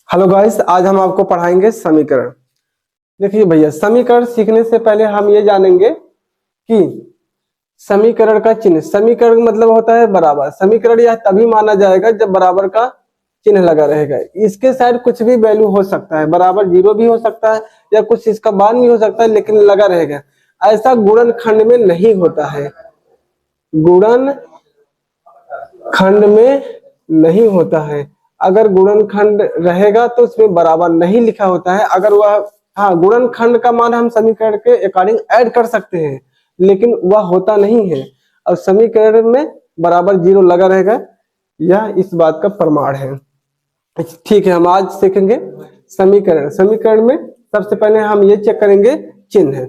Hello guys, आज हम आपको पढ़ाएंगे समीकरण। देखिए भैया, समीकरण सीखने से पहले हम ये जानेंगे कि समीकरण का चिन्ह। समीकरण मतलब होता है बराबर। समीकरण यह तभी माना जाएगा जब बराबर का चिन्ह लगा रहेगा। इसके साइड कुछ भी वैल्यू हो सकता है, बराबर जीरो भी हो सकता है या कुछ इसका मान भी हो सकता है, लेकिन लगा रहेगा। ऐसा गुणनखंड में नहीं होता है, गुणन खंड में नहीं होता है। अगर गुणनखंड रहेगा तो उसमें बराबर नहीं लिखा होता है। अगर वह हाँ, गुणनखंड का मान हम समीकरण के अकॉर्डिंग ऐड कर सकते हैं, लेकिन वह होता नहीं है। और समीकरण में बराबर जीरो लगा रहेगा, यह इस बात का प्रमाण है। ठीक है, हम आज सीखेंगे समीकरण। समीकरण में सबसे पहले हम ये चेक करेंगे चिन्ह।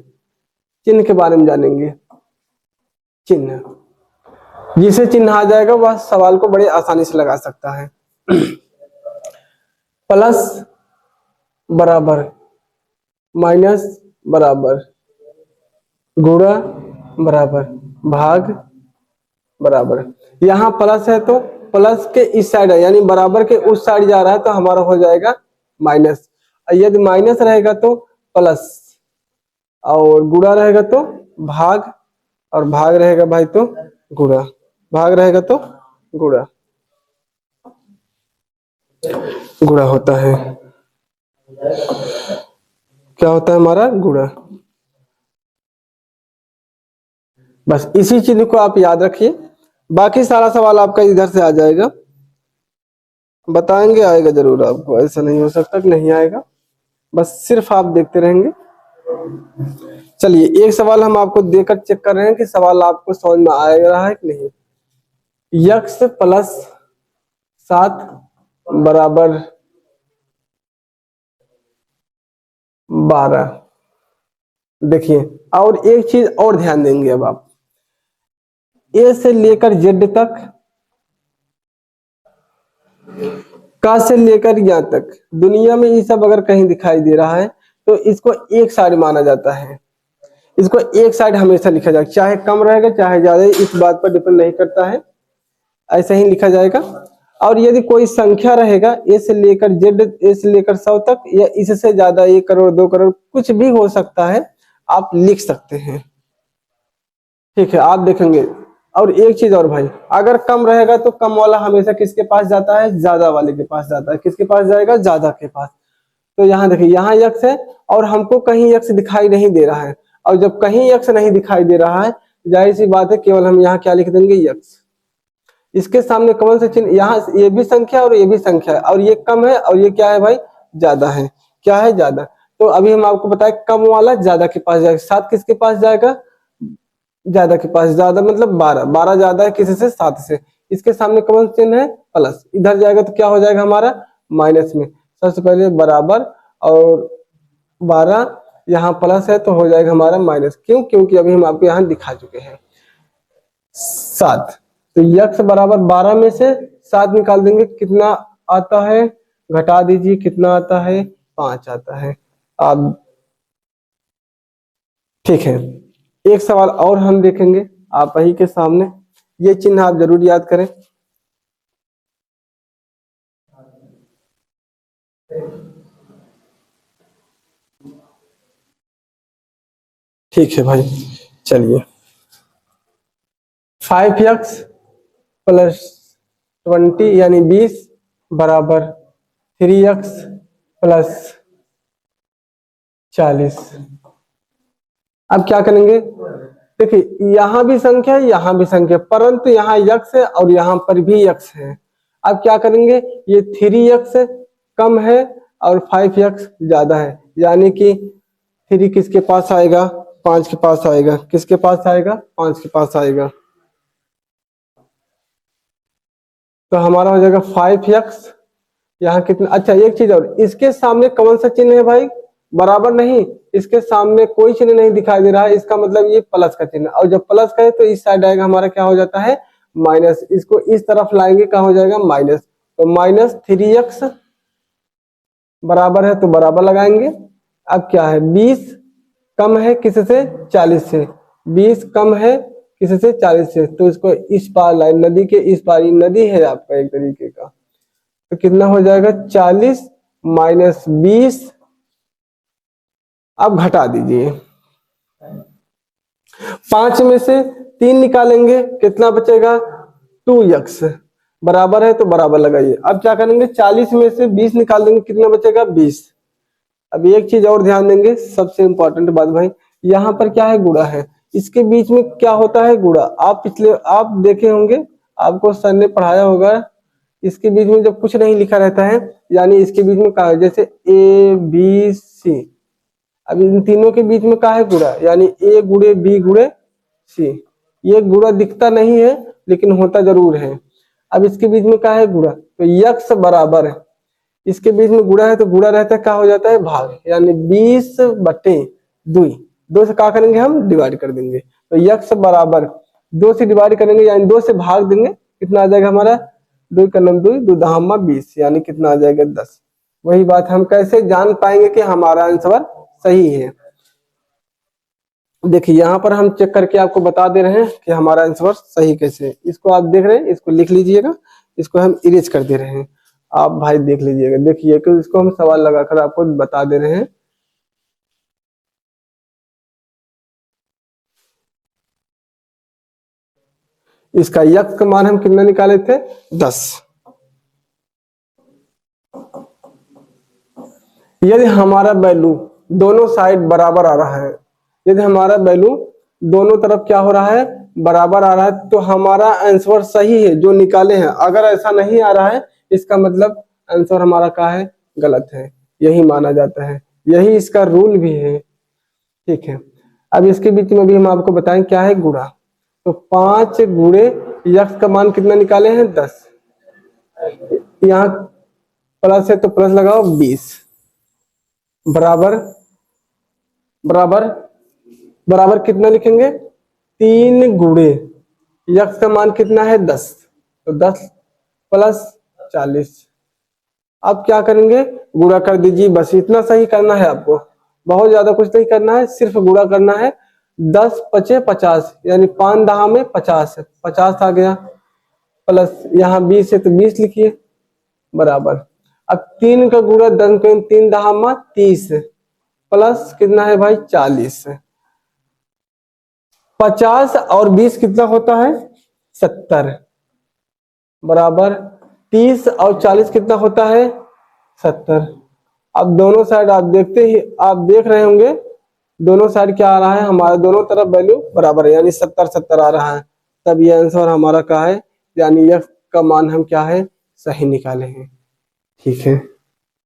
चिन्ह के बारे में जानेंगे। चिन्ह, जिसे चिन्ह आ जाएगा वह सवाल को बड़े आसानी से लगा सकता है। प्लस बराबर, माइनस बराबर, गुणा बराबर, भाग बराबर। यहाँ प्लस है तो प्लस के इस साइड है, यानी बराबर के उस साइड जा रहा है तो हमारा हो जाएगा माइनस। यदि माइनस रहेगा तो प्लस, और गुणा रहेगा तो भाग, और भाग रहेगा भाई तो गुणा, भाग रहेगा तो गुणा, गुणा होता है। क्या होता है हमारा? गुणा। बस इसी चिन्ह को आप याद रखिए, बाकी सारा सवाल आपका इधर से आ जाएगा। बताएंगे, आएगा जरूर आपको, ऐसा नहीं हो सकता कि नहीं आएगा। बस सिर्फ आप देखते रहेंगे। चलिए, एक सवाल हम आपको देकर चेक कर रहे हैं कि सवाल आपको समझ में आ रहा है कि नहीं। यक्स प्लस 7 बराबर 12। देखिए, और एक चीज और ध्यान देंगे। अब आप ए से लेकर जेड तक, का से लेकर यहाँ तक, दुनिया में ये सब अगर कहीं दिखाई दे रहा है तो इसको एक साइड माना जाता है। इसको एक साइड हमेशा लिखा जाएगा, चाहे कम रहेगा चाहे ज्यादा, इस बात पर डिपेंड नहीं करता है, ऐसे ही लिखा जाएगा। और यदि कोई संख्या रहेगा ए से लेकर जेड, ए से लेकर 100 तक, या इससे ज्यादा 1 करोड़ 2 करोड़ कुछ भी हो सकता है, आप लिख सकते हैं। ठीक है, आप देखेंगे। और एक चीज और भाई, अगर कम रहेगा तो कम वाला हमेशा किसके पास जाता है? ज्यादा वाले के पास जाता है। किसके पास जाएगा? ज्यादा के पास। तो यहाँ देखिए, यहाँ यक्स है और हमको कहीं यक्स दिखाई नहीं दे रहा है। और जब कहीं यक्स नहीं दिखाई दे रहा है, जाहिर सी बात है केवल हम यहाँ क्या लिख देंगे? यक्स। इसके सामने कौन सा चिन्ह? यहाँ ये भी संख्या और ये भी संख्या है, और ये कम है और ये क्या है भाई? ज्यादा है। क्या है? ज्यादा। तो अभी हम आपको बताए कम वाला ज्यादा के पास जाएगा। 7 किसके पास जाएगा? ज्यादा के पास। ज्यादा मतलब 12, 12 ज्यादा है किसी से? 7 से। इसके सामने कौन चिन्ह है? प्लस। इधर जाएगा तो क्या हो जाएगा हमारा? माइनस में। सबसे पहले बराबर, और 12 यहाँ प्लस है तो हो जाएगा हमारा माइनस। क्यों? क्योंकि अभी हम आपको यहाँ दिखा चुके हैं 7। तो यक्स बराबर 12 में से 7 निकाल देंगे, कितना आता है? घटा दीजिए, कितना आता है? 5 आता है। आप ठीक है, एक सवाल और हम देखेंगे आप ही के सामने। ये चिन्ह आप जरूर याद करें। ठीक है भाई, चलिए। 5x प्लस 20 यानी 20 बराबर 3x प्लस 40। अब क्या करेंगे? देखिए, यहां भी संख्या है, यहां भी संख्या, परंतु यहाँ यक्स है और यहाँ पर भी यक्स है। अब क्या करेंगे? ये 3x कम है और 5x ज्यादा है, यानी कि 3 किसके पास आएगा? 5 के पास आएगा। किसके पास आएगा? 5 के पास आएगा। तो हमारा हो जाएगा 5x। यहाँ कितना? अच्छा, एक चीज और, इसके सामने कौन सा चिन्ह है भाई? बराबर नहीं, इसके सामने कोई चिन्ह नहीं दिखाई दे रहा है, इसका मतलब ये प्लस का चिन्ह। और जब प्लस का है तो इस साइड आएगा हमारा, क्या हो जाता है? माइनस। इसको इस तरफ लाएंगे, क्या हो जाएगा? माइनस। तो माइनस 3x बराबर है तो बराबर लगाएंगे। अब क्या है? 20 कम है किससे? 40 से। 20 कम है किससे? 40 से। तो इसको इस पार लाए, नदी के इस पार, नदी है आपका एक तरीके का। तो कितना हो जाएगा? 40 -20। अब घटा दीजिए, 5 में से 3 निकालेंगे, कितना बचेगा? 2x बराबर है तो बराबर लगाइए। अब क्या करेंगे, 40 में से 20 निकाल देंगे, कितना बचेगा? 20। अब एक चीज और ध्यान देंगे, सबसे इंपॉर्टेंट बात भाई, यहाँ पर क्या है? गुणा है। इसके बीच में क्या होता है? गुणा। आप देखे होंगे, आपको सर ने पढ़ाया होगा, इसके बीच में जब कुछ नहीं लिखा रहता है, यानी इसके बीच में क्या है? जैसे ए बी सी, अब इन तीनों के बीच में क्या है? गुणा, यानी ए गुणे बी गुणे सी। ये गुणा दिखता नहीं है लेकिन होता जरूर है। अब इसके बीच में क्या है? गुणा, तो यक्स बराबर है, इसके बीच में गुणा है तो गुणा रहता है, क्या हो जाता है? भाग, यानी 20/2। 2 से क्या करेंगे हम? डिवाइड कर देंगे, तो यक्स बराबर 2 से डिवाइड करेंगे यानी 2 से भाग देंगे, कितना आ जाएगा हमारा? 2 का 2 2 दहामा 20, यानी कितना आ जाएगा? 10। वही बात हम कैसे जान पाएंगे कि हमारा आंसर सही है? देखिए यहाँ पर हम चेक करके आपको बता दे रहे हैं कि हमारा आंसर सही कैसे है। इसको आप देख रहे हैं, इसको लिख लीजिएगा, इसको हम इरेज कर दे रहे हैं, आप भाई देख लीजिएगा। देखिए कि इसको हम सवाल लगाकर आपको बता दे रहे हैं। इसका यक्स का मान हम कितना निकाले थे? 10। यदि हमारा वैल्यू दोनों साइड बराबर आ रहा है, यदि हमारा वैल्यू दोनों तरफ क्या हो रहा है? बराबर आ रहा है, तो हमारा आंसर सही है जो निकाले हैं। अगर ऐसा नहीं आ रहा है, इसका मतलब आंसर हमारा क्या है? गलत है, यही माना जाता है, यही इसका रूल भी है। ठीक है, अब इसके बीच में भी हम आपको बताएं क्या है? गुणा। तो 5 गुणे यक्स का मान कितना निकाले हैं? 10। यहाँ प्लस है तो प्लस लगाओ, 20 बराबर बराबर बराबर कितना लिखेंगे? 3 गुणे यक्स का मान कितना है? 10, तो 10 प्लस 40। अब क्या करेंगे? गुणा कर दीजिए, बस इतना सही करना है आपको, बहुत ज्यादा कुछ नहीं करना है, सिर्फ गुणा करना है। 10 पचे 50, यानी 5 दहा में 50 है, 50 आ गया, प्लस यहाँ 20 है तो 20 लिखिए, बराबर। अब 3 का गुणा 10 के 3 दहा में 30, प्लस कितना है भाई? 40। 50 और 20 कितना होता है? 70, बराबर 30 और 40 कितना होता है? 70। अब दोनों साइड आप आप देख रहे होंगे, दोनों साइड क्या आ रहा है? हमारे दोनों तरफ वैल्यू बराबर है, यानी 70 आ रहा है। तब ये आंसर हमारा क्या है? यानी यक्स का मान हम क्या है? सही निकाले हैं। ठीक है।